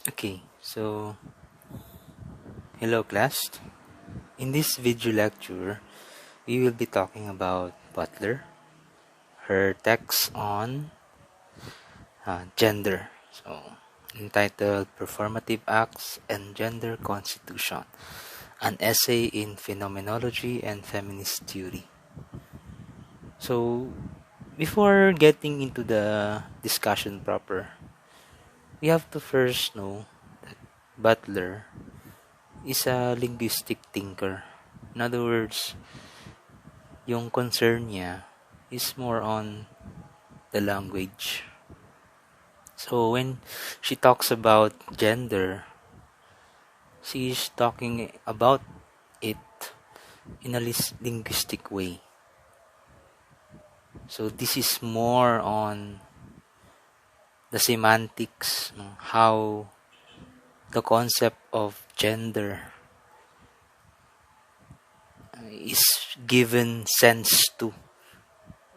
Okay, so hello class. In this video lecture, we will be talking about Butler, her text on gender. So, entitled Performative Acts and Gender Constitution, an essay in phenomenology and feminist theory. So, before getting into the discussion proper, we have to first know that Butler is a linguistic thinker. In other words, yung concern niya is more on the language. So when she talks about gender, she is talking about it in a linguistic way. So this is more on the semantics, how the concept of gender is given sense to,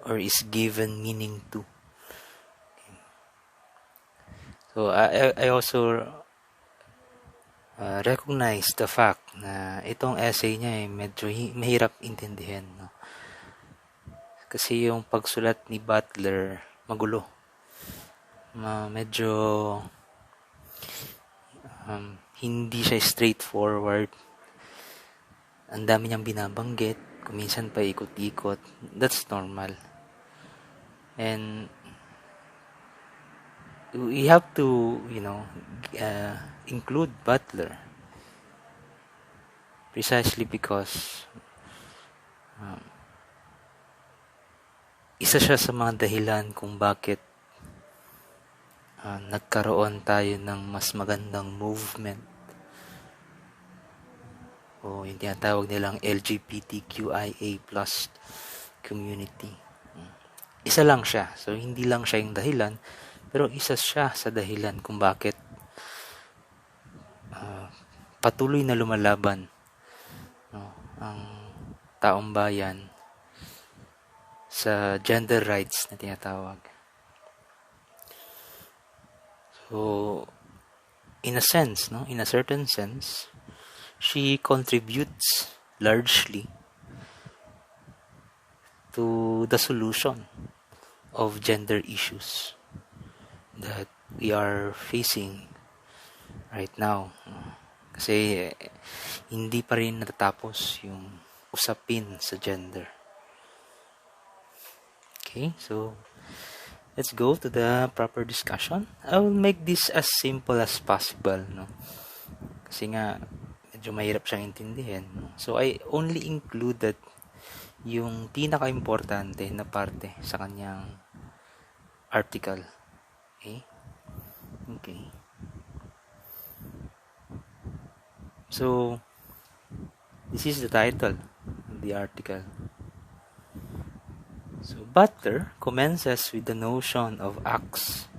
or is given meaning to. So I also recognize the fact na itong essay niya ay medyo mahirap intindihin. No? Kasi yung pagsulat ni Butler, magulo. Medyo hindi siya straightforward. Ang dami niyang binabanggit. Kuminsan pa ikot-ikot. That's normal. And we have to, include Butler. Precisely because isa siya sa mga dahilan kung bakit nagkaroon tayo ng mas magandang movement o yung tinatawag nilang LGBTQIA+ community. Isa lang siya. So, hindi lang siya yung dahilan, pero isa siya sa dahilan kung bakit patuloy na lumalaban ang taong bayan sa gender rights na tinatawag. So, in a certain sense, she contributes largely to the solution of gender issues that we are facing right now. Kasi hindi pa rin natatapos yung usapin sa gender. Okay, so let's go to the proper discussion. I will make this as simple as possible, no? Kasi nga medyo mahirap siyang intindihin. No? So I only included yung pinaka-importante na parte sa kanyang article. Okay. So, this is the title of the article. So, Butler commences with the notion of acts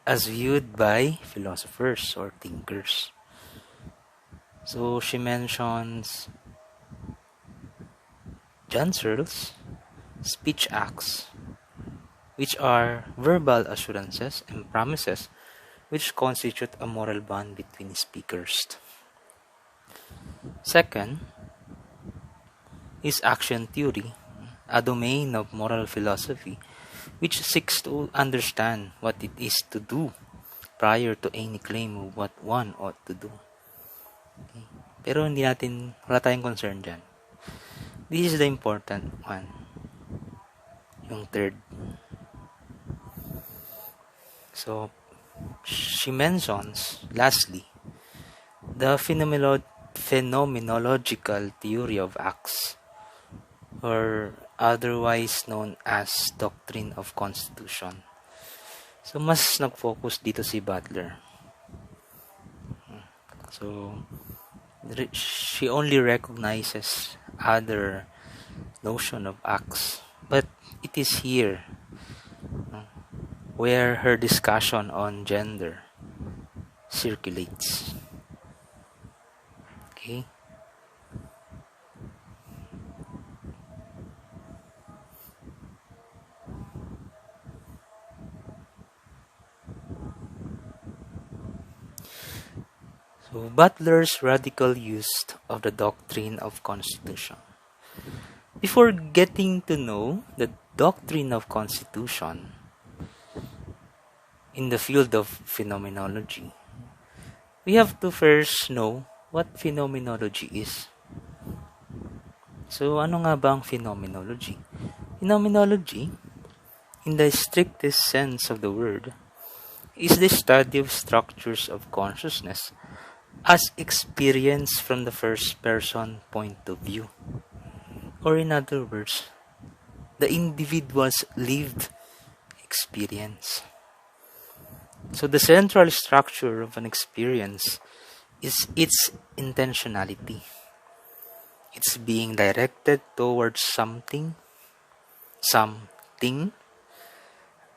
as viewed by philosophers or thinkers. So, she mentions John Searle's speech acts, which are verbal assurances and promises which constitute a moral bond between speakers. Second is action theory, a domain of moral philosophy which seeks to understand what it is to do prior to any claim of what one ought to do. Okay. Pero wala tayong concern dyan. This is the important one. Yung third. So, she mentions, lastly, the phenomenological theory of acts, or otherwise known as doctrine of constitution. So, mas nag-focus dito si Butler. So, she only recognizes other notion of acts, but it is here where her discussion on gender circulates. Okay. So, Butler's radical use of the doctrine of constitution. Before getting to know the doctrine of constitution in the field of phenomenology, we have to first know what phenomenology is. So, ano nga ba ang phenomenology? Phenomenology, in the strictest sense of the word, is the study of structures of consciousness as experienced from the first person point of view. Or in other words, the individual's lived experience. So the central structure of an experience is its intentionality. It's being directed towards something,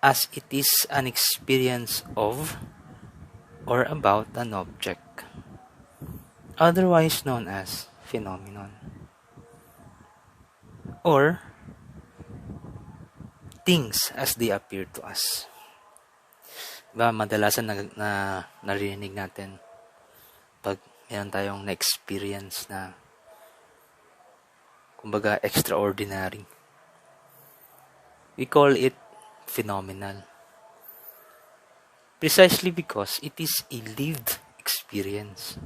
as it is an experience of or about an object, otherwise known as phenomenon, or things as they appear to us. Diba, madalasan narinig natin pag meron tayong na-experience na kumbaga extraordinary. We call it phenomenal. Precisely because it is a lived experience.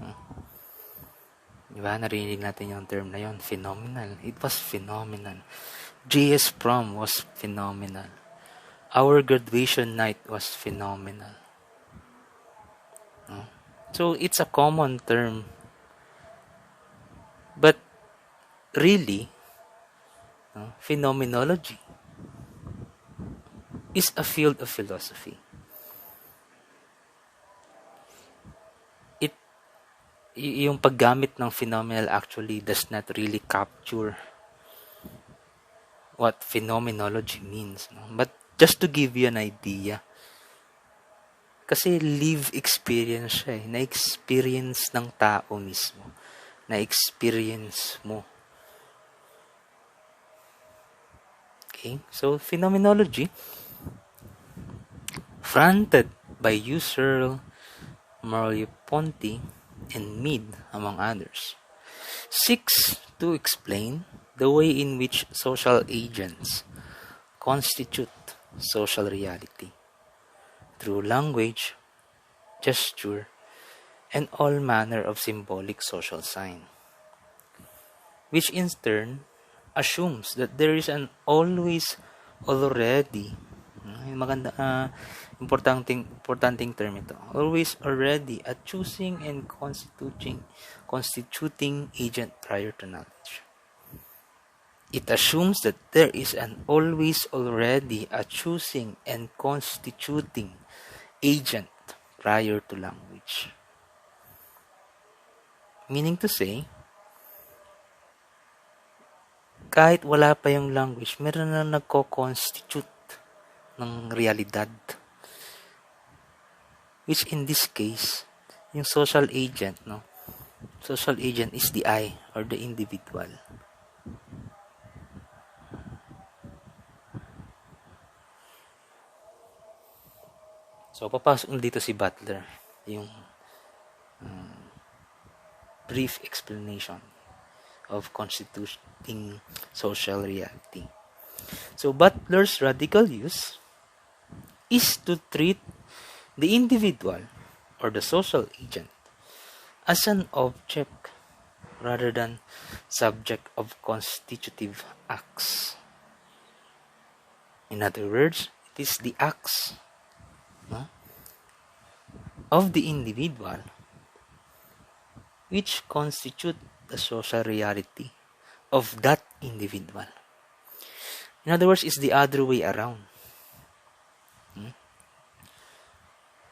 Diba, narinig natin yung term na yun, phenomenal. It was phenomenal. JS prom was phenomenal. Our graduation night was phenomenal. So, it's a common term. But, really, phenomenology is a field of philosophy. Yung paggamit ng phenomenal actually does not really capture what phenomenology means. No? But just to give you an idea, kasi live experience siya eh. Na-experience ng tao mismo. Na-experience mo. Okay? So, phenomenology, fronted by Husserl, Merleau-Ponty, and Mead, among others, seeks to explain the way in which social agents constitute social reality through language, gesture, and all manner of symbolic social sign, which in turn assumes that there is an always already importanteng term ito. Always already a choosing and constituting agent prior to knowledge. It assumes that there is an always already a choosing and constituting agent prior to language. Meaning to say, kahit wala pa yung language, meron na nagko-constitute ng realidad. Which in this case, yung social agent, social agent is the I or the individual. So, papasok dito si Butler, yung brief explanation of constituting social reality. So, Butler's radical use is to treat the individual or the social agent as an object rather than subject of constitutive acts. In other words, it is the acts of the individual which constitute the social reality of that individual. In other words, it's the other way around.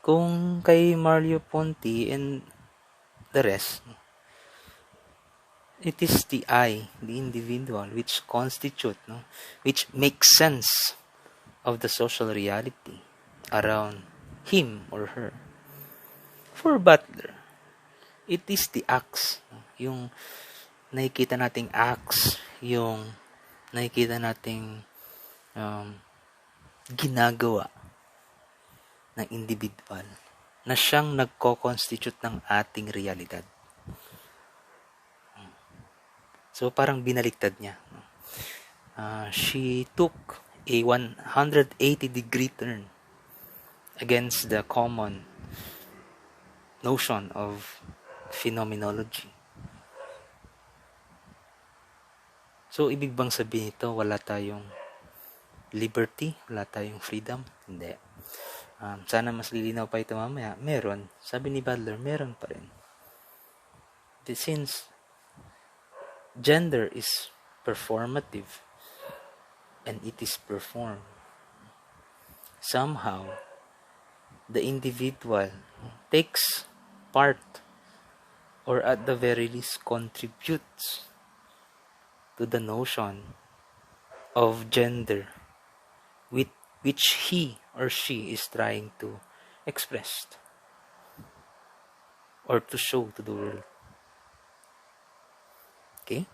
Kung kay Merleau-Ponty and the rest, it is the I, the individual, which constitute, which makes sense of the social reality around him or her. For Butler, it is the acts, yung nakikita nating acts, yung nakikita nating ginagawa ng individual na siyang nagko-constitute ng ating realidad. So, parang binaliktad niya. She took a 180-degree turn against the common notion of phenomenology. So, ibig bang sabihin ito, wala tayong liberty, wala tayong freedom? Hindi. Sana mas lilinaw pa ito mamaya. Meron. Sabi ni Butler, meron pa rin. Since gender is performative and it is performed, somehow the individual takes part, or at the very least contributes to the notion of gender with which he or she is trying to express or to show to the world. Okay?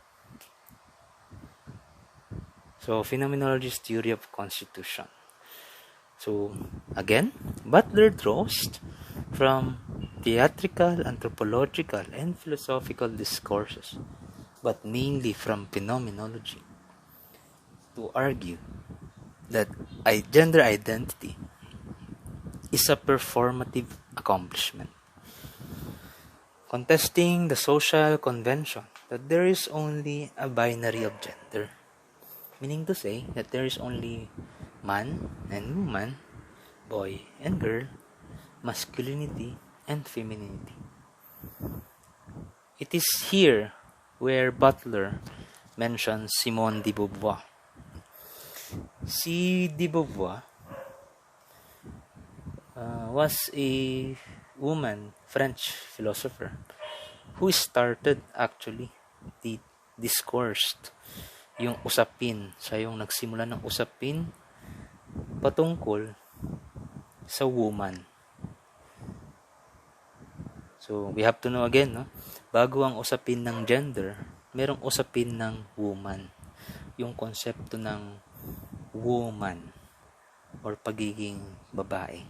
So, phenomenology's theory of constitution. So, again, Butler draws from theatrical, anthropological, and philosophical discourses, but mainly from phenomenology, to argue that gender identity is a performative accomplishment, contesting the social convention that there is only a binary of gender, meaning to say that there is only man and woman, boy and girl, masculinity and femininity. It is here where Butler mentions Simone de Beauvoir. Si de Beauvoir was a woman, French philosopher, who started actually the discourse, yung usapin. Siya yung nagsimula ng usapin patungkol sa woman. So, we have to know again, no? Bago ang usapin ng gender, merong usapin ng woman. Yung konsepto ng woman or pagiging babae.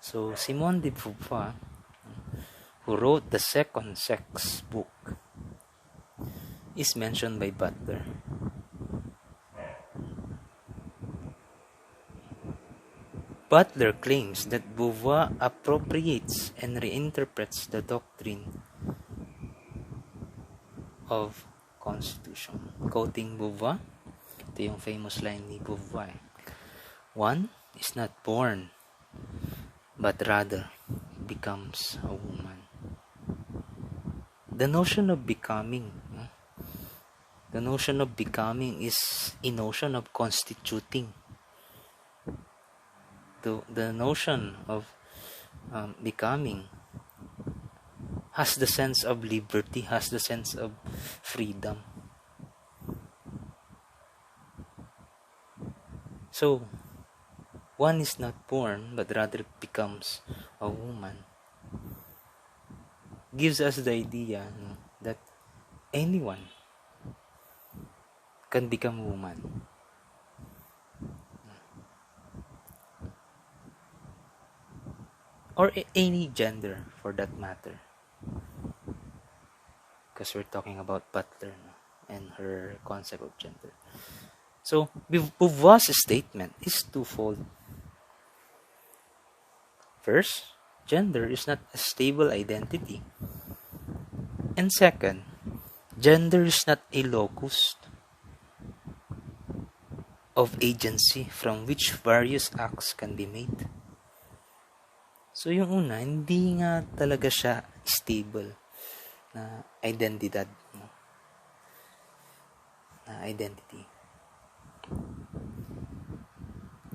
So, Simone de Beauvoir, who wrote the Second Sex book, is mentioned by Butler. Butler claims that Beauvoir appropriates and reinterprets the doctrine of constitution. Quoting Beauvoir, ito yung famous line ni Beauvoir. One is not born, but rather becomes a woman. The notion of becoming is a notion of constituting. The notion of becoming has the sense of liberty, has the sense of freedom. So, one is not born, but rather becomes a woman. Gives us the idea that anyone can become a woman. Or any gender for that matter. Because we're talking about Butler and her concept of gender. So, Beauvoir's statement is twofold. First, gender is not a stable identity. And second, gender is not a locus of agency from which various acts can be made. So, yung una, hindi nga talaga siya stable na identidad. Na identity.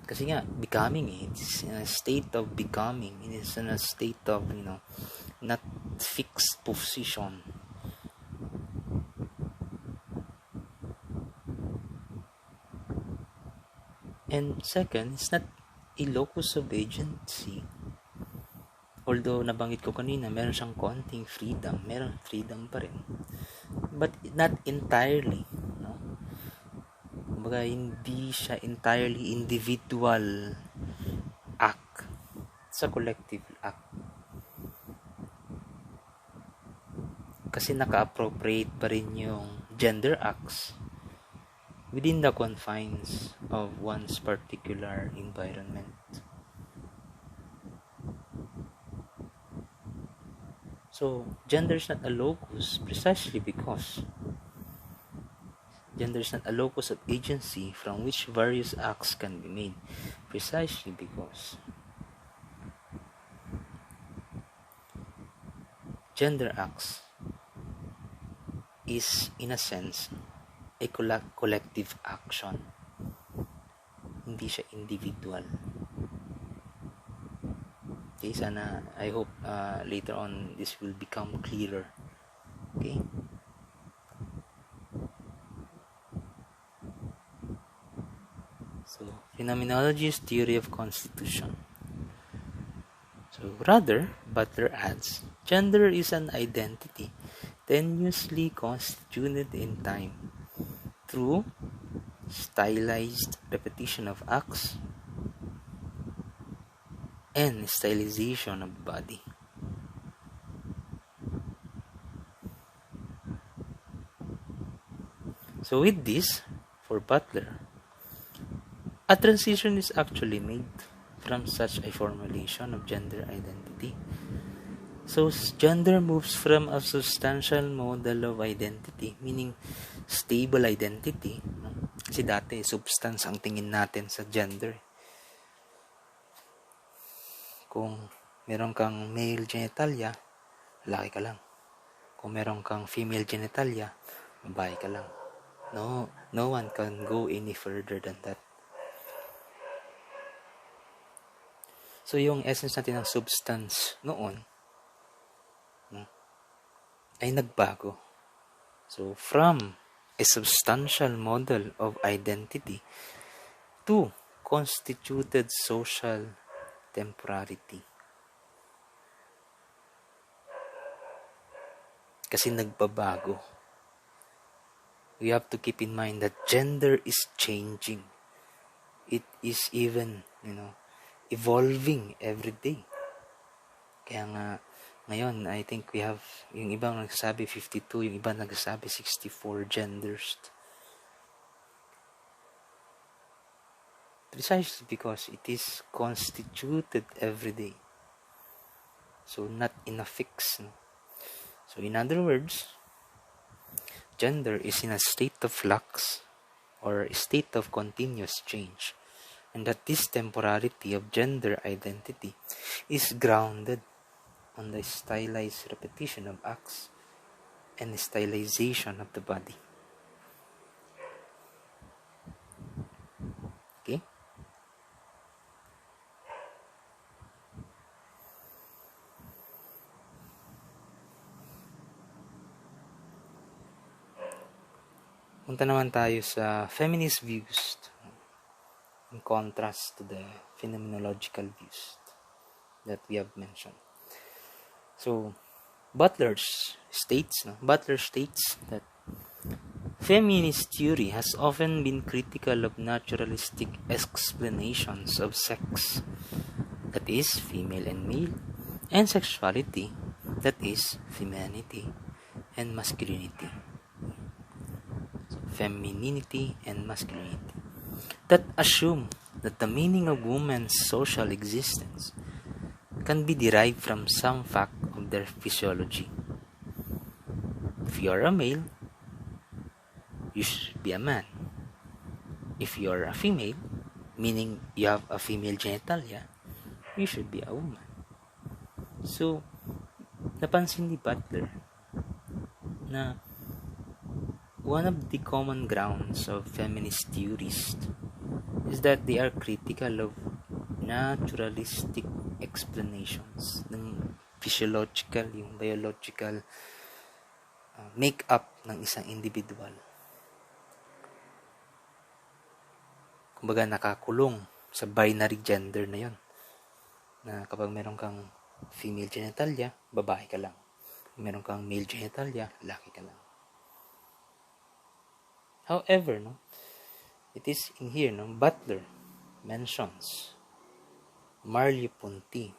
Kasi nga, becoming, it's in a state of becoming. It is in a state of, not fixed position. And second, it's not a locus of agency. Although, nabanggit ko kanina, meron siyang konting freedom. Meron freedom pa rin. But not entirely. No? Kumbaga, hindi siya entirely individual act. it's a collective act. Kasi naka-appropriate pa rin yung gender acts within the confines of one's particular environment. So, gender is not a locus precisely because gender is not a locus of agency from which various acts can be made, precisely because gender acts is, in a sense, a collective action. Hindi siya individual. Okay, sana, I hope later on this will become clearer. Okay? So, phenomenology is theory of constitution. So, rather, Butler adds, gender is an identity tenuously constituted in time through stylized repetition of acts and stylization of the body. So with this, for Butler, a transition is actually made from such a formulation of gender identity. So gender moves from a substantial model of identity, meaning stable identity. Kasi dati, substance ang tingin natin sa gender. Kung meron kang male genitalia, lalaki ka lang. Kung meron kang female genitalia, babae ka lang. No one can go any further than that. So, yung essence natin ng substance noon ay nagbago. So, from a substantial model of identity to constituted social temporality. Kasi nagbabago. We have to keep in mind that gender is changing. It is even, evolving every day. Kaya nga, ngayon, I think we have, yung ibang nagsasabi 52, yung ibang nagsasabi 64 genders. Precisely because it is constituted every day. So, not in a fix. No? So, in other words, gender is in a state of flux or a state of continuous change, and that this temporality of gender identity is grounded on the stylized repetition of acts and the stylization of the body. Okay? Punta naman tayo sa feminist views in contrast to the phenomenological views that we have mentioned. So, Butler states that feminist theory has often been critical of naturalistic explanations of sex, that is, female and male, and sexuality, that is, femininity and masculinity. Femininity and masculinity, that assume that the meaning of woman's social existence can be derived from some fact of their physiology. If you are a male, you should be a man. If you are a female, meaning you have a female genitalia, you should be a woman. So, napansin ni Butler na one of the common grounds of feminist theorists is that they are critical of naturalistic explanations ng physiological, yung biological make-up ng isang individual. Kumbaga nakakulong sa binary gender na yon, na kapag meron kang female genitalia, babae ka lang. Kung meron kang male genitalia, lalaki ka lang. However, it is in here, Butler mentions Merleau-Ponty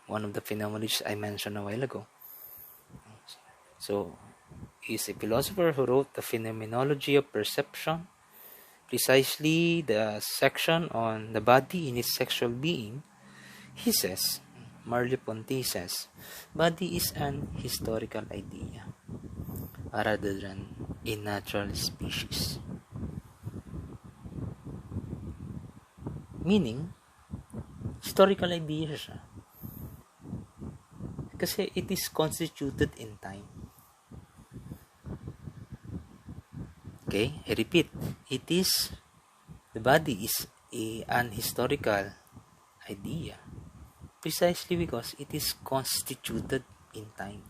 one of the phenomenologists I mentioned a while ago. So, he's a philosopher who wrote The Phenomenology of Perception, precisely the section on the body in its sexual being. He says, Merleau-Ponty says, body is an historical idea rather than a natural species. Meaning, historical idea siya. Kasi it is constituted in time. Okay, I repeat, the body is an historical idea precisely because it is constituted in time.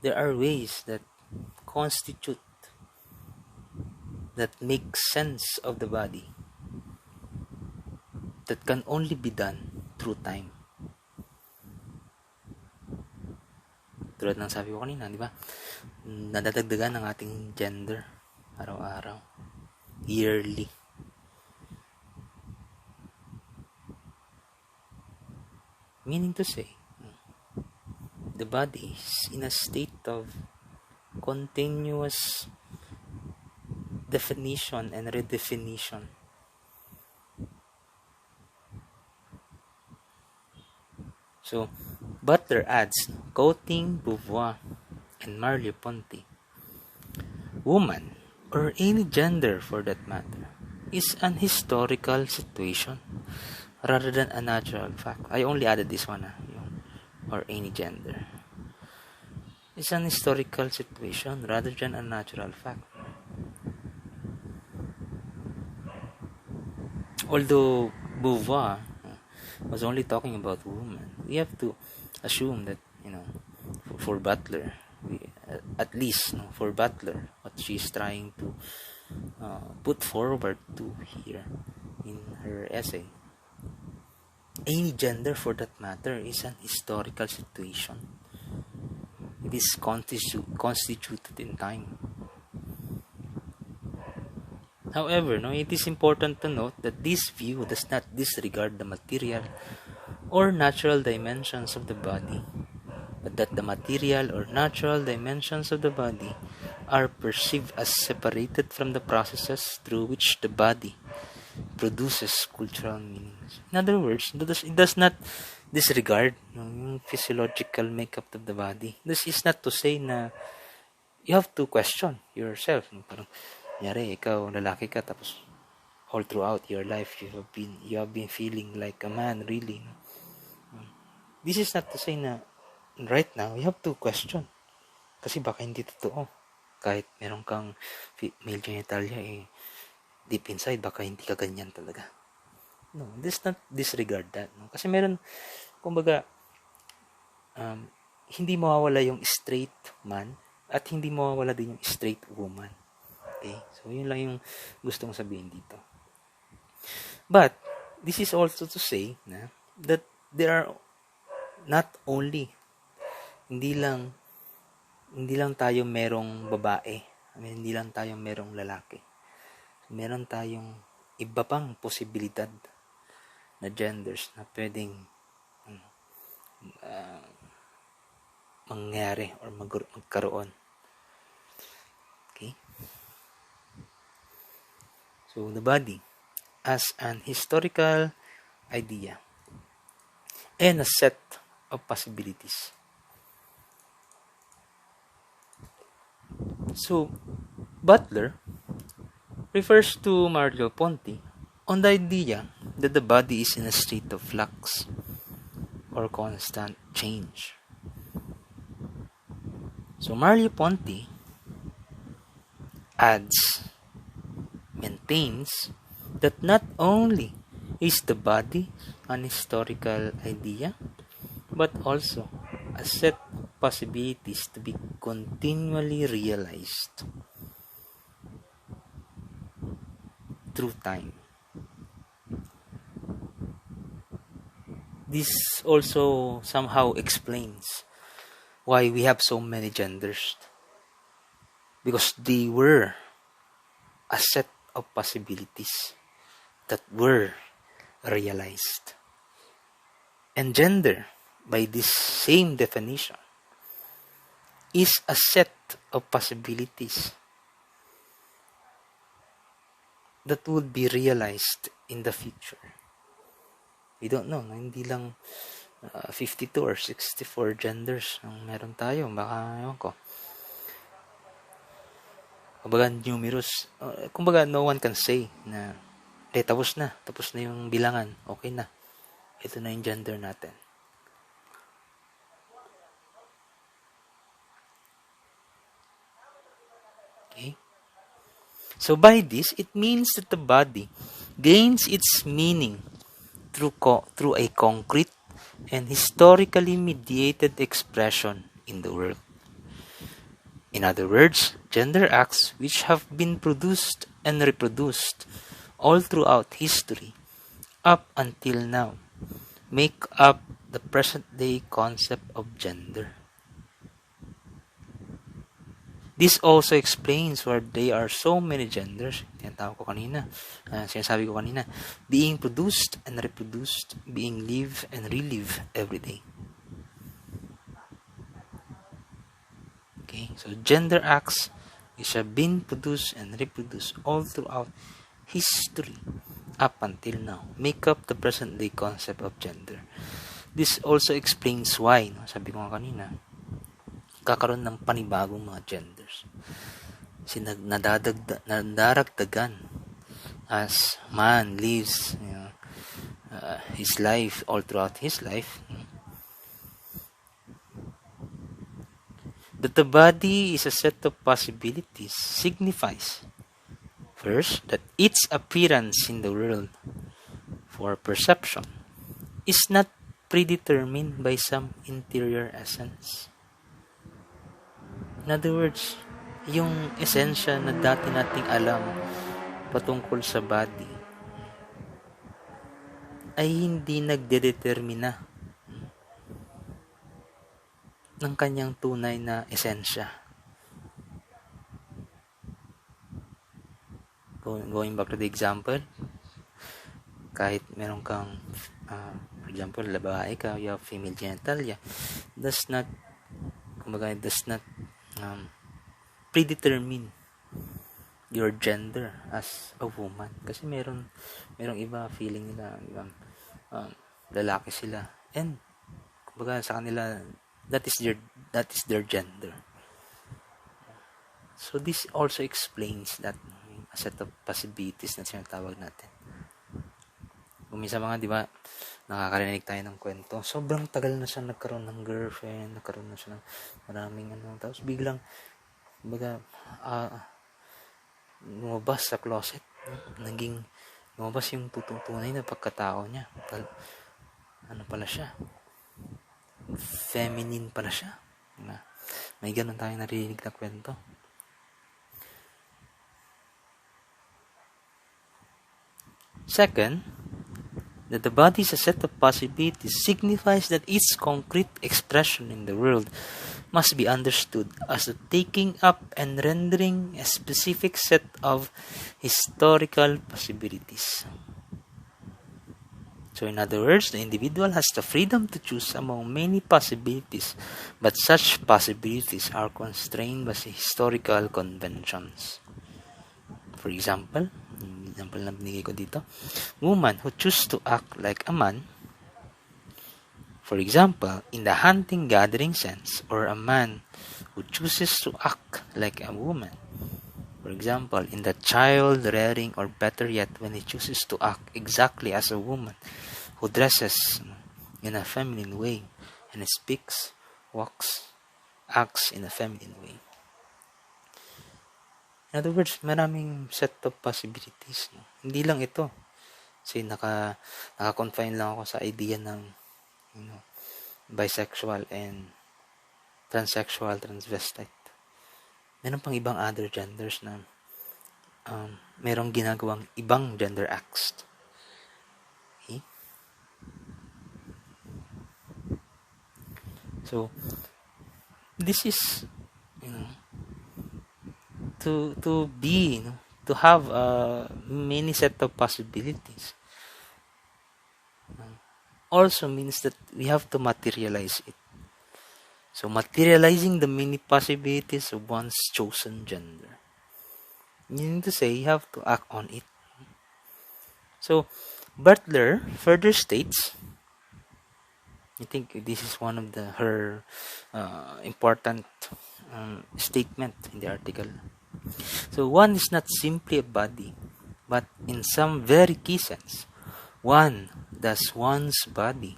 There are ways that make sense of the body that can only be done through time. Tulad ng sabi ko kanina, di ba? Nadadagdagan ng ating gender araw-araw, yearly. Meaning to say, the body is in a state of continuous definition and redefinition. So, Butler adds, quoting Beauvoir and Merleau-Ponty, woman, or any gender for that matter, is an historical situation rather than a natural fact. I only added this one, or any gender. It's an historical situation rather than a natural fact. Although Beauvoir was only talking about women, we have to assume that, for Butler, at least for Butler, what she's trying to put forward to here in her essay, any gender for that matter is an historical situation. It is constituted in time. However, it is important to note that this view does not disregard the material or natural dimensions of the body, but that the material or natural dimensions of the body are perceived as separated from the processes through which the body produces cultural meanings. In other words, it does not disregard yung physiological makeup of the body. This is not to say na you have to question yourself. Parang, kunyari, ikaw, lalaki ka, tapos all throughout your life, you have been feeling like a man, really. This is not to say na right now, you have to question. Kasi baka hindi totoo. Kahit meron kang male genitalia, deep inside, baka hindi ka ganyan talaga. No, this not disregard that. No? Kasi meron, kumbaga, hindi mawawala yung straight man at hindi mawawala din yung straight woman. Okay? So, yun lang yung gustong sabihin dito. But, this is also to say that there are not only, hindi lang tayo merong babae. Hindi lang tayo merong lalaki. Meron tayong iba pang posibilidad na genders na pwedeng mangyari or magkaroon. Okay? So, the body as an historical idea and a set of possibilities. So, Butler refers to Merleau-Ponty on the idea that the body is in a state of flux or constant change. So Merleau-Ponty maintains that not only is the body an historical idea, but also a set of possibilities to be continually realized through time. This also somehow explains why we have so many genders. because they were a set of possibilities that were realized. And gender, by this same definition, is a set of possibilities that would be realized in the future. We don't know, hindi lang 52 or 64 genders ang meron tayo. Baka, ewan ko. Kumbaga, numerous. Kumbaga, no one can say na, tapos na yung bilangan. Okay na. Ito na yung gender natin. Okay? So by this, it means that the body gains its meaning through a concrete and historically mediated expression in the world. In other words, gender acts which have been produced and reproduced all throughout history up until now make up the present-day concept of gender. This also explains why there are so many genders, sinasabi ko kanina, being produced and reproduced, being lived and relived every day. Okay, so gender acts which have been produced and reproduced all throughout history up until now make up the present-day concept of gender. This also explains why, sabi ko nga kanina, kakaroon ng panibagong mga genders. Kasi nadaragdagan as man lives his life all throughout his life, that the body is a set of possibilities signifies first that its appearance in the world for perception is not predetermined by some interior essence. In other words, yung esensya na dati nating alam patungkol sa body ay hindi nagdedetermina ng kanyang tunay na esensya. Going back to the example, kahit meron kang, for example, babae ka, you have female genitalia, does not predetermine your gender as a woman. Kasi merong iba feeling nila lalaki sila, and kumbaga sa kanila that is their gender. So this also explains that a set of possibilities na sinatawag natin. Kung minsan mga, di ba, nakakarinig tayo ng kwento, sobrang tagal na siya nagkaroon ng girlfriend, nagkaroon na siya ng maraming tapos biglang, kumbaga, lumabas sa closet, lumabas yung tunay na pagkatao niya. Ano pala siya? Feminine pala siya. May ganun tayong narinig na kwento. Second, that the body is a set of possibilities signifies that its concrete expression in the world must be understood as the taking up and rendering a specific set of historical possibilities. So in other words, the individual has the freedom to choose among many possibilities, but such possibilities are constrained by historical conventions. For example na binigay ko dito, woman who choose to act like a man, for example, in the hunting-gathering sense, or a man who chooses to act like a woman, for example, in the child-rearing, or better yet, when he chooses to act exactly as a woman, who dresses in a feminine way, and speaks, walks, acts in a feminine way. In other words, maraming set of possibilities. No? Hindi lang ito. Kasi naka-confine lang ako sa idea ng bisexual and transsexual, transvestite. Meron pang ibang other genders na merong ginagawang ibang gender acts. Okay? So, this is, to be, to have many set of possibilities also means that we have to materialize it. So materializing the many possibilities of one's chosen gender, meaning to say you have to act on it. So Butler further states, I think this is one of her important statement in the article. So one is not simply a body, but in some very key sense, one does one's body,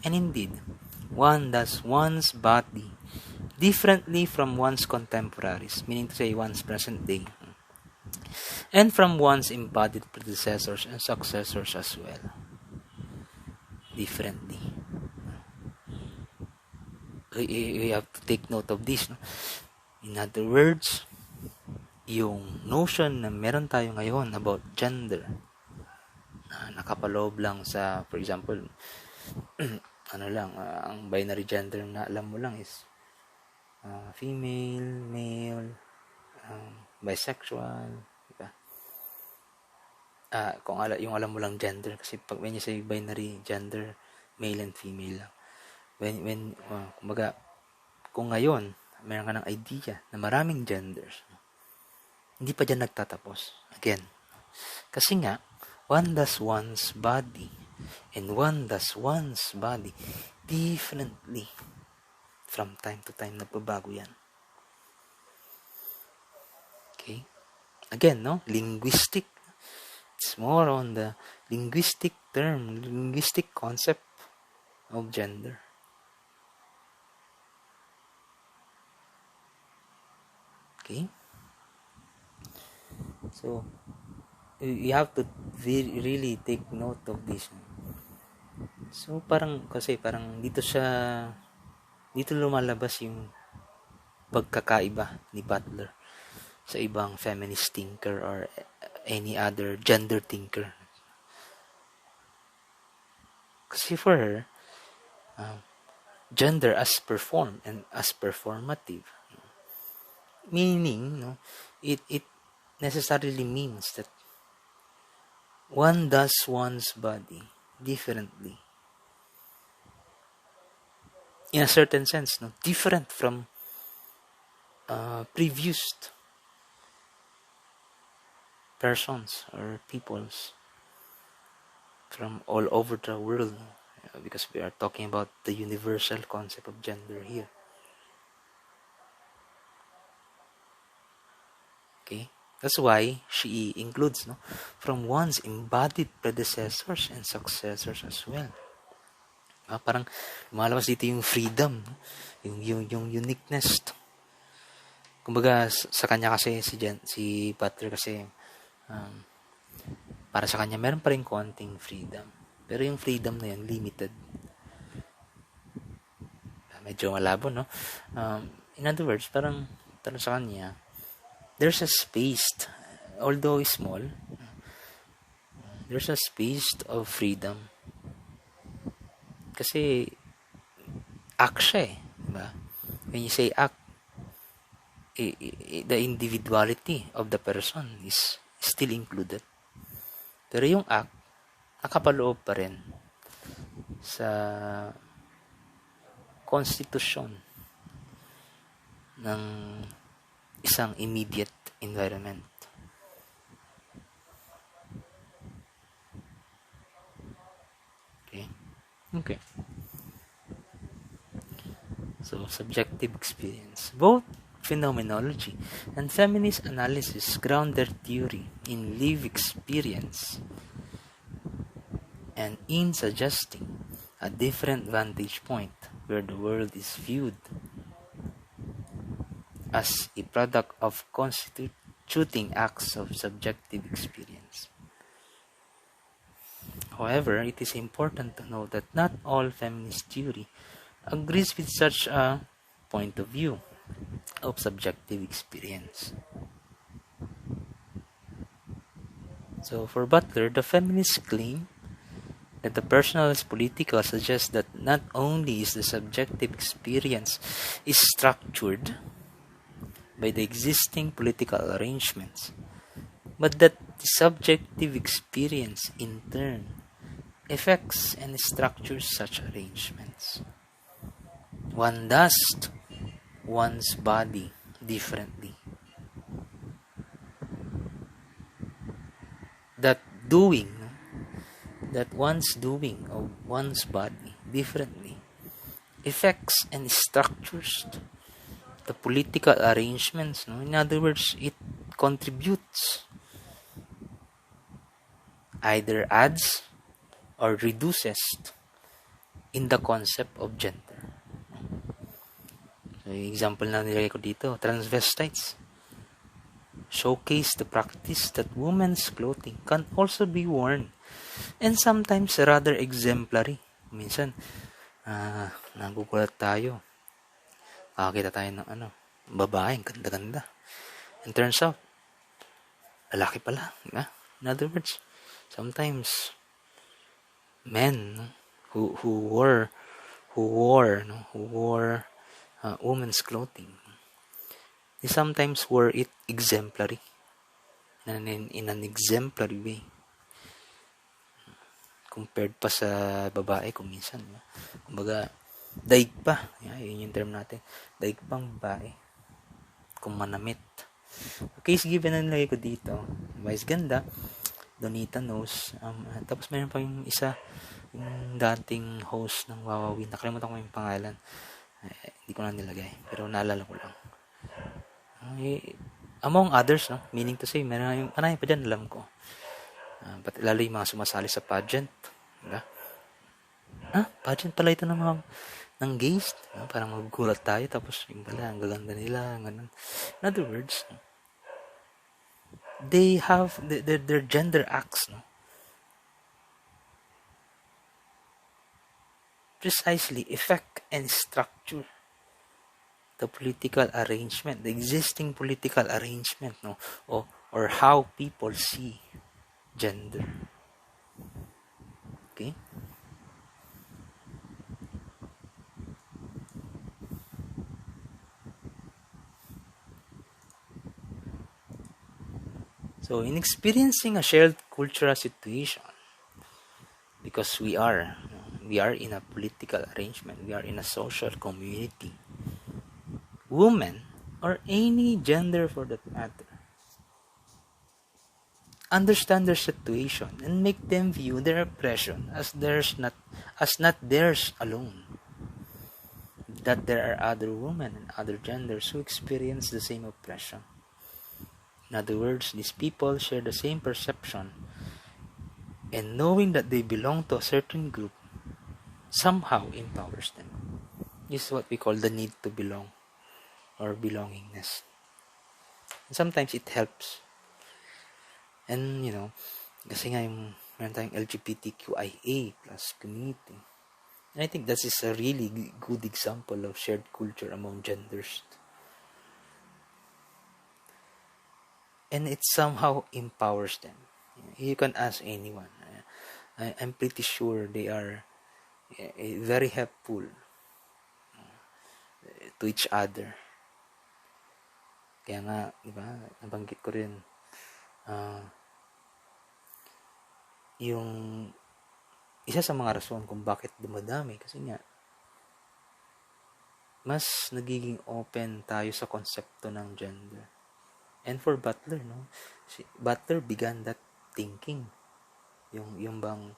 and indeed, one does one's body differently from one's contemporaries, meaning to say one's present day, and from one's embodied predecessors and successors as well, differently. We have to take note of this. No? In other words, yung notion na meron tayo ngayon about gender, na nakapaloob lang sa, for example, ang binary gender na alam mo lang is female, male, bisexual, diba? Yung alam mo lang gender, kasi pag when you say binary gender, male and female lang. Kumbaga, kung ngayon, meron ka ng idea na maraming genders, hindi pa dyan nagtatapos. Again, kasi nga, one does one's body, and one does one's body differently. From time to time, nagbabago yan. Okay? Again, no? Linguistic. It's more on the linguistic term, linguistic concept of gender. Okay? So, you have to really take note of this. So, parang dito lumalabas yung pagkakaiba ni Butler sa ibang feminist thinker or any other gender thinker. Kasi for her, gender as performed and as performative, meaning, no, it necessarily means that one does one's body differently. In a certain sense, no, different from previous persons or peoples from all over the world, because we are talking about the universal concept of gender here. Okay? That's why she includes, no, from one's embodied predecessors and successors as well. Parang lumalabas dito yung freedom, no? yung uniqueness. Kumbaga sa kanya kasi si Butler kasi para sa kanya meron pa rin konting freedom. Pero yung freedom na yan limited. Medyo malabo, no? In other words, parang sa kanya, there's a space, although small, there's a space of freedom. Kasi act siya, diba? When you say act, the individuality of the person is still included. Pero yung act, nakapaloob pa rin sa konstitusyon ng isang immediate environment. Okay. So, subjective experience. Both phenomenology and feminist analysis ground their theory in lived experience and in suggesting a different vantage point where the world is viewed as a product of constituting acts of subjective experience. However, it is important to note that not all feminist theory agrees with such a point of view of subjective experience. So, for Butler, the feminists claim that the personal is political suggests that not only is the subjective experience is structured by the existing political arrangements, but that the subjective experience in turn affects and structures such arrangements. One does one's body differently. That one's doing of one's body differently affects and structures the political arrangements. No? In other words, it contributes, either adds or reduces in the concept of gender. So, example na nilagay ko dito, transvestites showcase the practice that women's clothing can also be worn, and sometimes rather exemplary. Minsan, nagugulat tayo. Kakita tayo ng babaeng ganda-ganda. And turns out, lalaki pala. Diba? In other words, sometimes men who wore women's clothing, they sometimes wore it exemplary, in an exemplary way, compared pa sa babae kung minsan. Kumbaga, daig pa. Yun yung term natin. Daig pang babae. Kung manamit. Case given na nilagay ko dito. Vice ganda. Donita knows. Tapos mayroon pa yung isa, yung dating host ng Wawawin. Nakalimutan ko yung pangalan. Hindi ko na nilagay. Pero naalala ko lang. Among others, no? Meaning to say, marami pa dyan, alam ko. But lalo yung mga sumasali sa pageant. Diba? Pageant pala ito ng gays. Parang magugulat tayo, tapos yung pala, ang gaganda nila, ganun. In other words, they have their gender acts, no? Precisely affect and structure the political arrangement, the existing political arrangement, no? Or how people see gender. Okay? So, in experiencing a shared cultural situation, because we are in a political arrangement, we are in a social community, women, or any gender for that matter, understand their situation and make them view their oppression as not theirs alone. That there are other women and other genders who experience the same oppression. In other words, these people share the same perception, and knowing that they belong to a certain group somehow empowers them. This is what we call the need to belong, or belongingness. And sometimes it helps. And, kasi nga meron tayong LGBTQIA plus community. And I think that is a really good example of shared culture among genders. And it somehow empowers them. You can ask anyone. I'm pretty sure they are very helpful to each other. Kaya nga, di ba, nabanggit ko rin, yung isa sa mga rason kung bakit dumadami, kasi nga, mas nagiging open tayo sa konsepto ng gender. And for Butler, Butler began that thinking. Yung bang,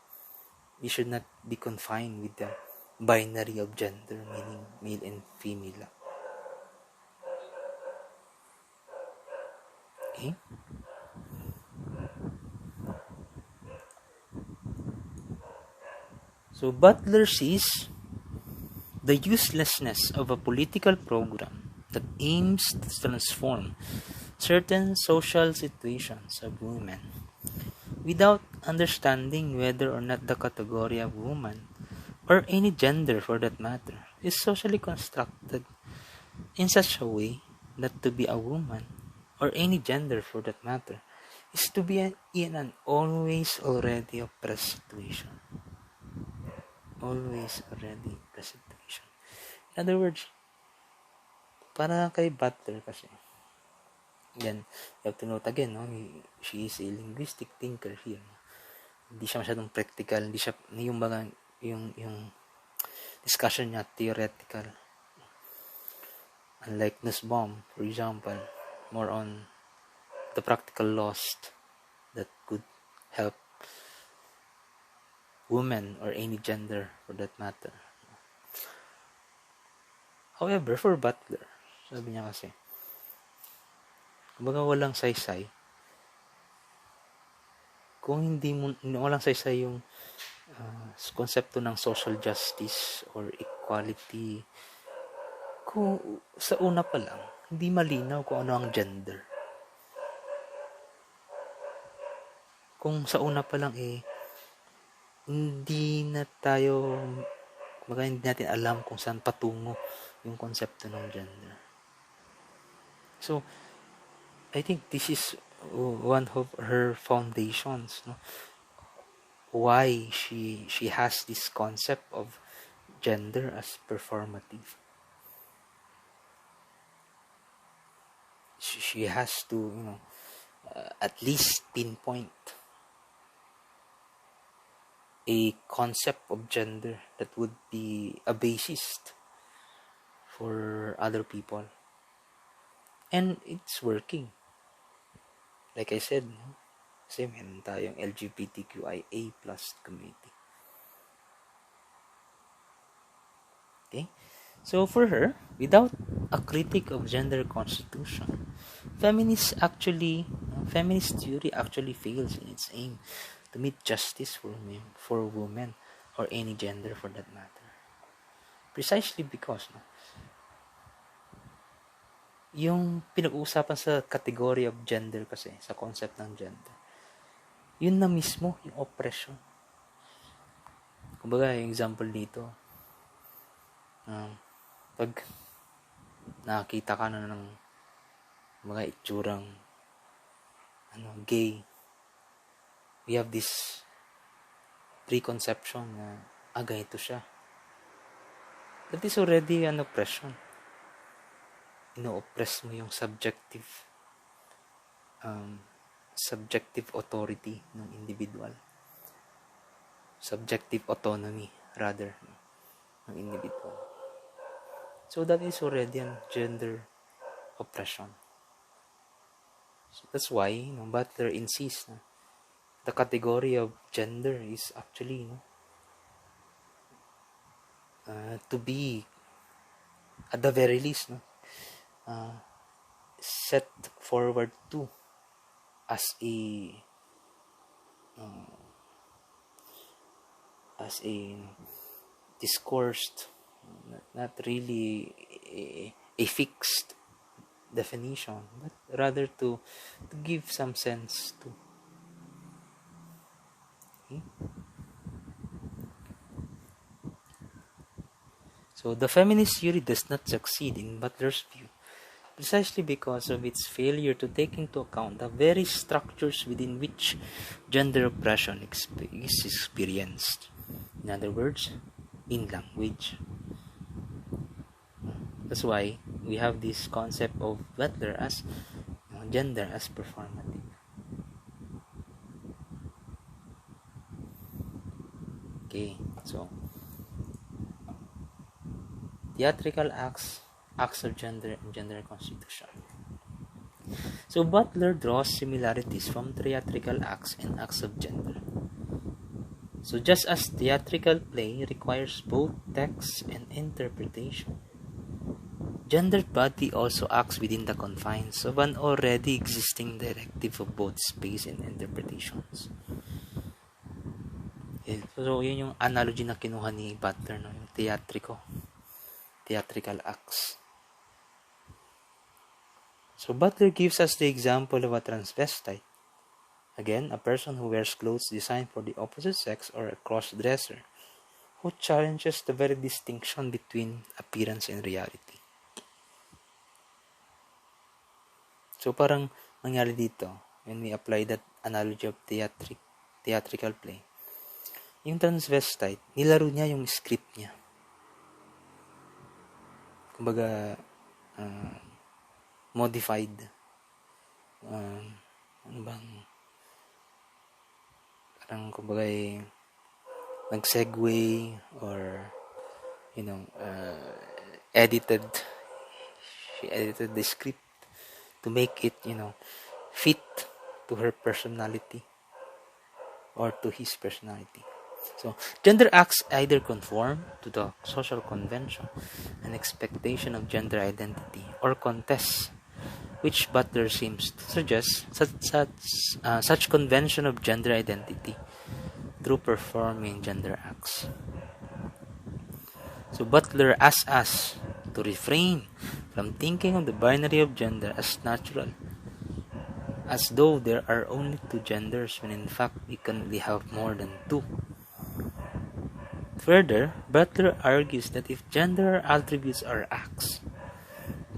we should not be confined with the binary of gender, meaning male and female. Okay? So Butler sees the uselessness of a political program that aims to transform certain social situations of women without understanding whether or not the category of woman, or any gender for that matter, is socially constructed in such a way that to be a woman, or any gender for that matter, is to be in an always already oppressed situation. Always already oppressed situation. In other words, para kay Butler kasi, Then, you have to note again, no? She is a linguistic thinker here. Hindi siya masyadong practical, hindi siya, yung discussion niya, theoretical. Unlike Nussbaum, for example, more on the practical laws that could help women or any gender for that matter. However, for Butler, sabi niya kasi, kumbaga walang saysay. Kung walang saysay yung konsepto ng social justice or equality, kung sa una pa lang, hindi malinaw kung ano ang gender. Kung sa una pa lang hindi natin alam kung saan patungo yung konsepto ng gender. So, I think this is one of her foundations, no? Why she has this concept of gender as performative. She has to, at least pinpoint a concept of gender that would be a basis for other people. And it's working. Like I said, kasi meron tayong LGBTQIA+ community. Okay? So for her, without a critique of gender constitution, feminist theory actually fails in its aim to meet justice for women or any gender for that matter. Precisely because yung pinag-uusapan sa category of gender kasi, sa concept ng gender, yun na mismo yung oppression. Kumbaga, yung example dito, pag nakakita ka na ng mga itsurang gay, we have this preconception na ganito siya. That is already an oppression. Ino-oppress mo yung subjective authority ng individual. Subjective autonomy, rather, ng individual. So that is already an gender oppression. So that's why Butler insists na the category of gender is actually to be, at the very least, set forward to as a discoursed, not really a fixed definition, but rather to give some sense to. Okay? So the feminist theory does not succeed in Butler's view, precisely because of its failure to take into account the very structures within which gender oppression is experienced. In other words, in language. That's why we have this concept of Butler as gender as performative. Okay, so theatrical acts of gender and gender constitution. So Butler draws similarities from theatrical acts and acts of gender. So just as theatrical play requires both text and interpretation, gendered body also acts within the confines of an already existing directive of both space and interpretations. So yun yung analogy na kinuha ni Butler, yung theatrical acts. So Butler gives us the example of a transvestite. Again, a person who wears clothes designed for the opposite sex, or a cross-dresser who challenges the very distinction between appearance and reality. So parang nangyari dito, when we apply that analogy of theatrical play, yung transvestite, nilaro niya yung script niya. Kumbaga, modified parang kumbaga nag-segue or edited she edited the script to make it fit to her personality or to his personality. So gender acts either conform to the social convention and expectation of gender identity or contest, which Butler seems to suggest such convention of gender identity through performing gender acts. So Butler asks us to refrain from thinking of the binary of gender as natural, as though there are only two genders when in fact we can only have more than two. Further, Butler argues that if gender attributes are acts,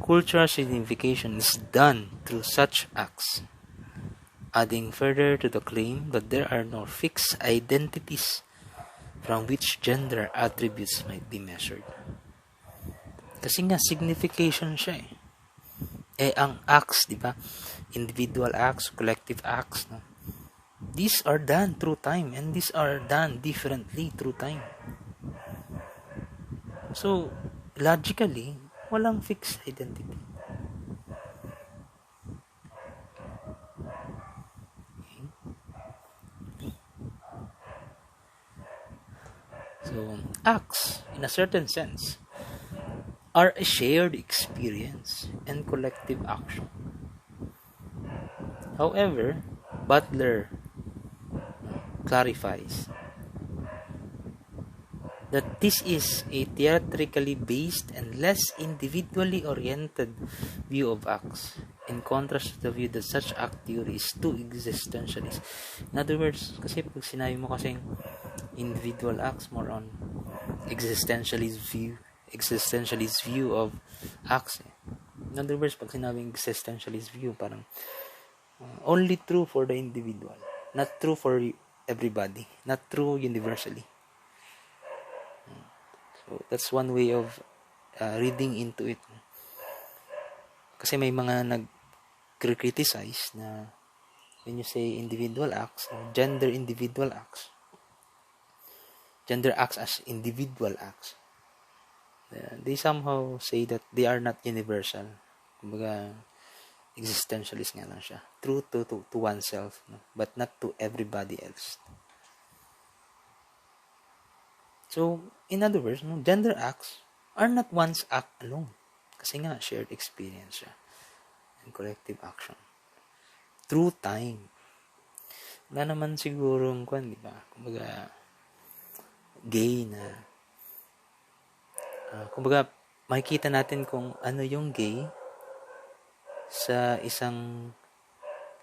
cultural signification is done through such acts, adding further to the claim that there are no fixed identities from which gender attributes might be measured. Kasi nga, signification siya eh. Ang acts, di ba? Individual acts, collective acts, no? These are done through time and these are done differently through time. So, logically, walang fixed identity. So, acts, in a certain sense, are a shared experience and collective action. However, Butler clarifies that this is a theatrically based and less individually oriented view of acts, in contrast to the view that such act theory is too existentialist. In other words, kasi pag sinabi mo kasing individual acts, more on existentialist view of acts. In other words, pag sinabing existentialist view, parang only true for the individual, not true for everybody, not true universally. So that's one way of reading into it. Kasi may mga nag-criticize na when you say individual acts, gender acts as individual acts, they somehow say that they are not universal. Kumbaga, existentialist nga lang siya. True to oneself, no? But not to everybody else. So, in other words, gender acts are not one's act alone. Kasi nga, shared experience siya. And collective action. Through time. Wala naman sigurong di ba? Kumbaga, gay na. Kumbaga, makikita natin kung ano yung gay sa isang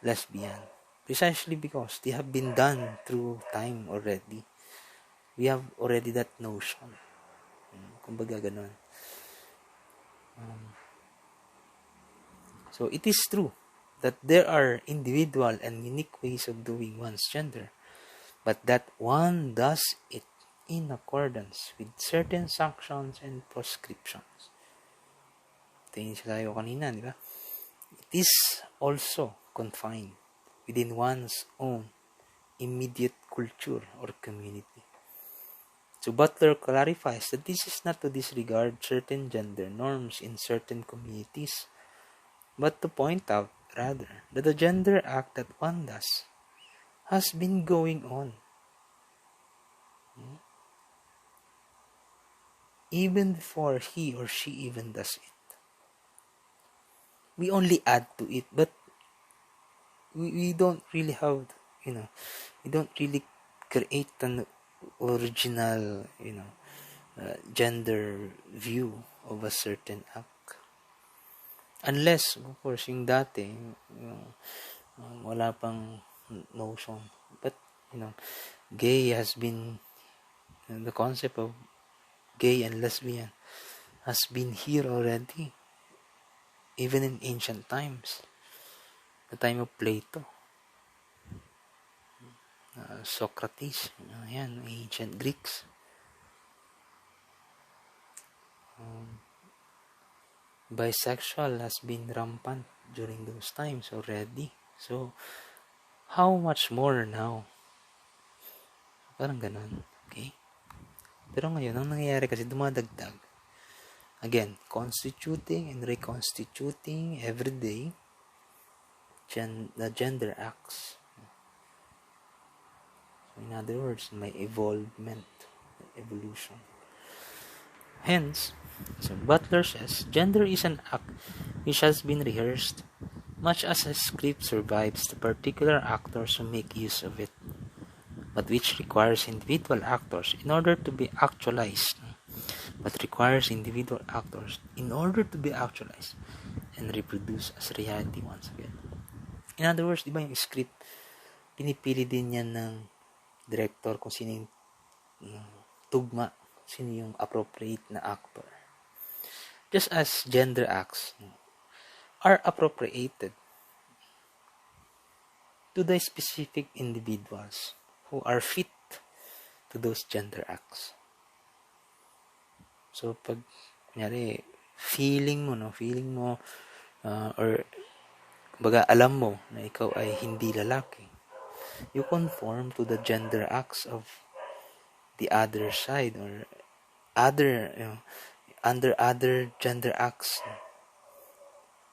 lesbian. Precisely because they have been done through time already. We have already that notion. Kumbaga ganun. So it is true that there are individual and unique ways of doing one's gender, but that one does it in accordance with certain sanctions and prescriptions. Ito yung sasayo kanina, di ba? It is also confined within one's own immediate culture or community. So Butler clarifies that this is not to disregard certain gender norms in certain communities, but to point out, rather, that the gender act that one does has been going on even before he or she even does it. We only add to it, but we don't really have, we don't really create an original, gender view of a certain act. Unless, of course, yung dati, wala pang notion. But, gay has been, the concept of gay and lesbian has been here already. Even in ancient times. The time of Plato. Socrates, ancient Greeks. Bisexual has been rampant during those times already. So, how much more now? Parang ganun. Okay? Pero ngayon, ang nangyayari kasi dumadagdag. Again, constituting and reconstituting every day the gender acts. So in other words, may evolution. Hence, so Butler says, gender is an act which has been rehearsed, much as a script survives the particular actors who make use of it, but which requires individual actors in order to be actualized. And reproduce as reality once again. In other words, di ba yung script, pinipili din yan ng director kung sino yung tugma, sino yung appropriate na actor. Just as gender acts are appropriated to the specific individuals who are fit to those gender acts. So, pag, kunyari, feeling mo, or baga alam mo na ikaw ay hindi lalaki, you conform to the gender acts of the other side or under other gender acts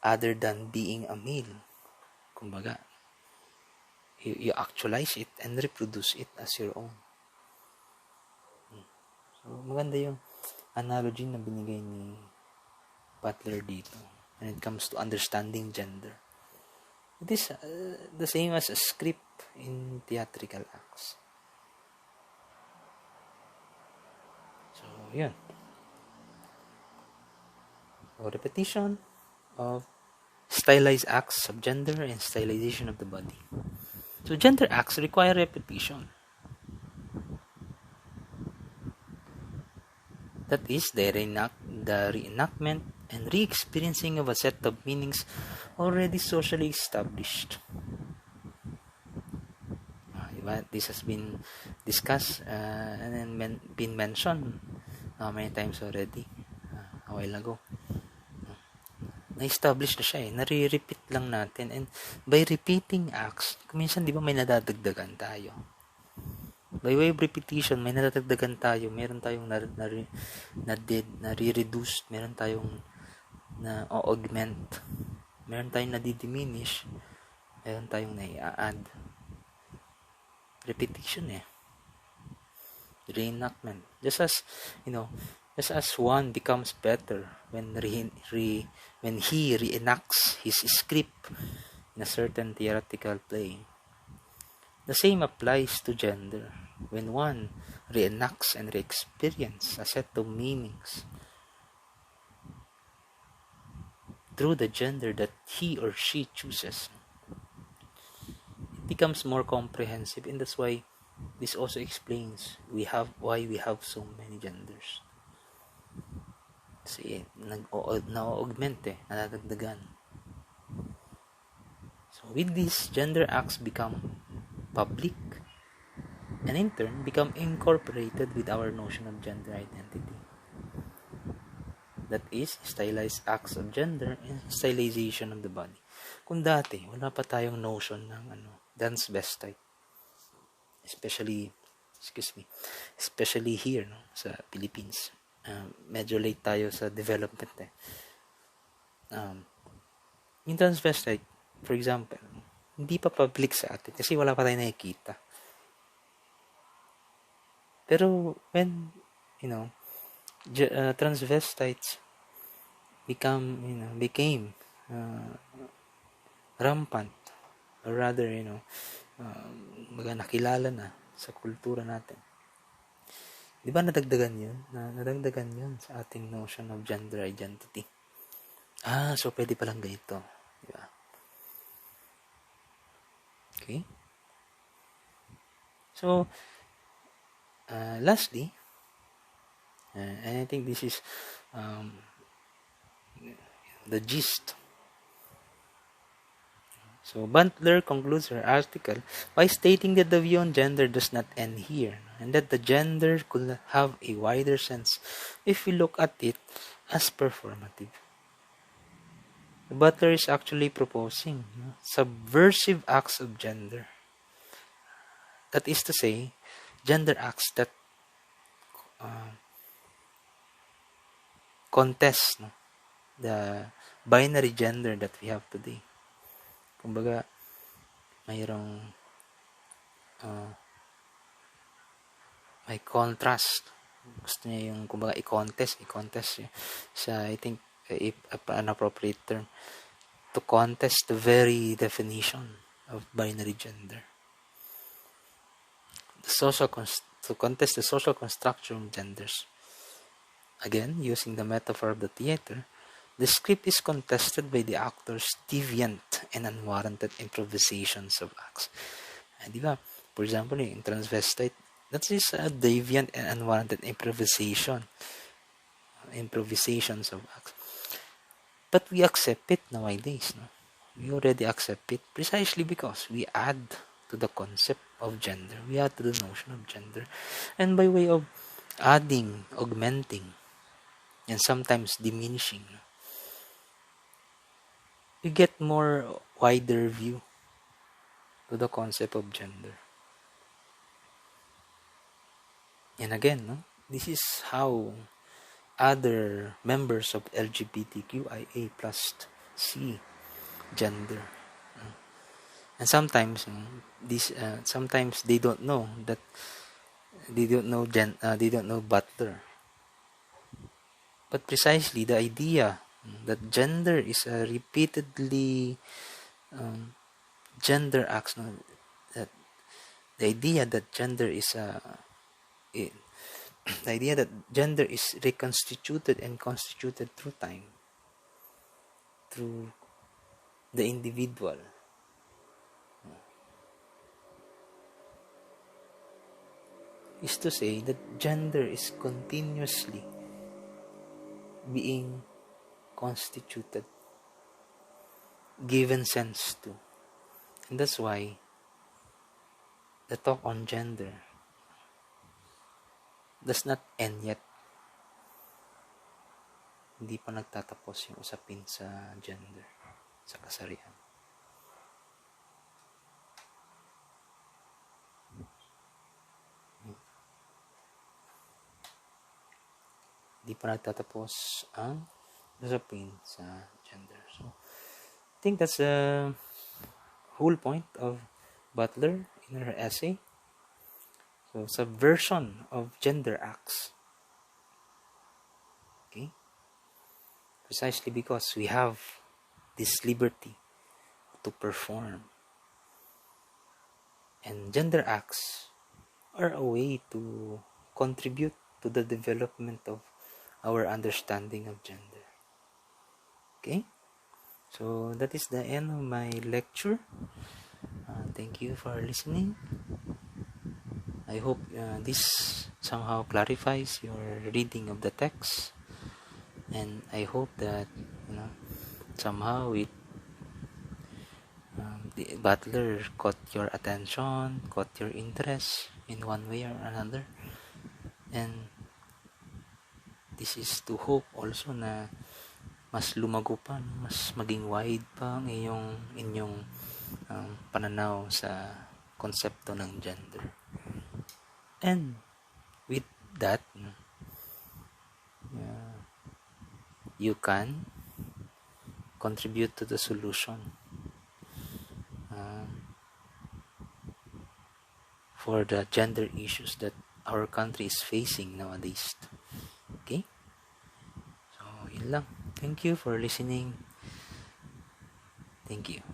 other than being a male. Kumbaga, you actualize it and reproduce it as your own. So, maganda yung analogy na binigay ni Butler dito when it comes to understanding gender. It is the same as a script in theatrical acts. So, yun. So, repetition of stylized acts of gender and stylization of the body. So, gender acts require repetition. That is, the reenactment and re-experiencing of a set of meanings already socially established. This has been discussed and been mentioned many times already a while ago. Na-establish na siya nare-repeat lang natin, and by repeating acts, kuminsan di ba may nadadagdagan tayo. By way of repetition, may nadadagdagan tayo. Meron tayong nare-reduce, meron tayong na-augment, meron tayong nadi-diminish, meron tayong na-i-add. Repetition reenactment. Just as one becomes better when he reenacts his script in a certain theatrical play. The same applies to gender when one reenacts and re-experiences a set of meanings through the gender that he or she chooses. It becomes more comprehensive, and that's why this also explains why we have so many genders. Kasi na-augment nadadagdagan. So with this, gender acts become public and in turn become incorporated with our notion of gender identity. That is, stylized acts of gender and stylization of the body. Kung dati, wala pa tayong notion ng transvestite. Especially here sa Philippines. Medyo late tayo sa development yung transvestite, for example, hindi pa public sa atin kasi wala pa tayong nakikita. Pero when transvestites became rampant, or rather nakilala na sa kultura natin, di ba nadagdagan yun sa ating notion of gender identity. So pwede palang ganito, di ba? Okay. So lastly, and I think this is the gist. So Butler concludes her article by stating that the view on gender does not end here, and that the gender could have a wider sense if we look at it as performative. Butler is actually proposing subversive acts of gender. That is to say, gender acts that contest, no, the binary gender that we have today. Kumbaga, mayroong may contrast. Gusto niya yung, kumbaga, i-contest sa, I think, if an appropriate term, to contest the very definition of binary gender. To contest the social construction of genders. Again, using the metaphor of the theater, the script is contested by the actors' deviant and unwarranted improvisations of acts. Di ba? For example, in transvestite, that is a deviant and unwarranted improvisations of acts. But we accept it nowadays. No? We already accept it precisely because we add to the concept of gender. We add to the notion of gender. And by way of adding, augmenting, and sometimes diminishing, we get more wider view to the concept of gender. And again, no, this is how other members of LGBTQIA plus see gender. And sometimes sometimes they don't know that they don't know Butler. But precisely the idea that gender is a repeatedly gender acts, no, that the idea that gender is the idea that gender is reconstituted and constituted through time, through the individual. Is to say that gender is continuously being constituted, given sense to. And that's why the talk on gender does not end yet. Hindi pa nagtatapos yung usapin sa gender, sa kasarian. Hindi pa nagtatapos ang usapin sa gender. So, I think that's the whole point of Butler in her essay. So, subversion of gender acts. Okay? Precisely because we have this liberty to perform. And gender acts are a way to contribute to the development of our understanding of gender. Okay? So, that is the end of my lecture. Thank you for listening. I hope this somehow clarifies your reading of the text. And I hope that, somehow the Butler caught your attention, caught your interest in one way or another. And this is to hope also na mas lumago pa, mas maging wide pa ang inyong pananaw sa konsepto ng gender. And with that, you can contribute to the solution for the gender issues that our country is facing nowadays. Okay? So, yun lang. Thank you for listening. Thank you.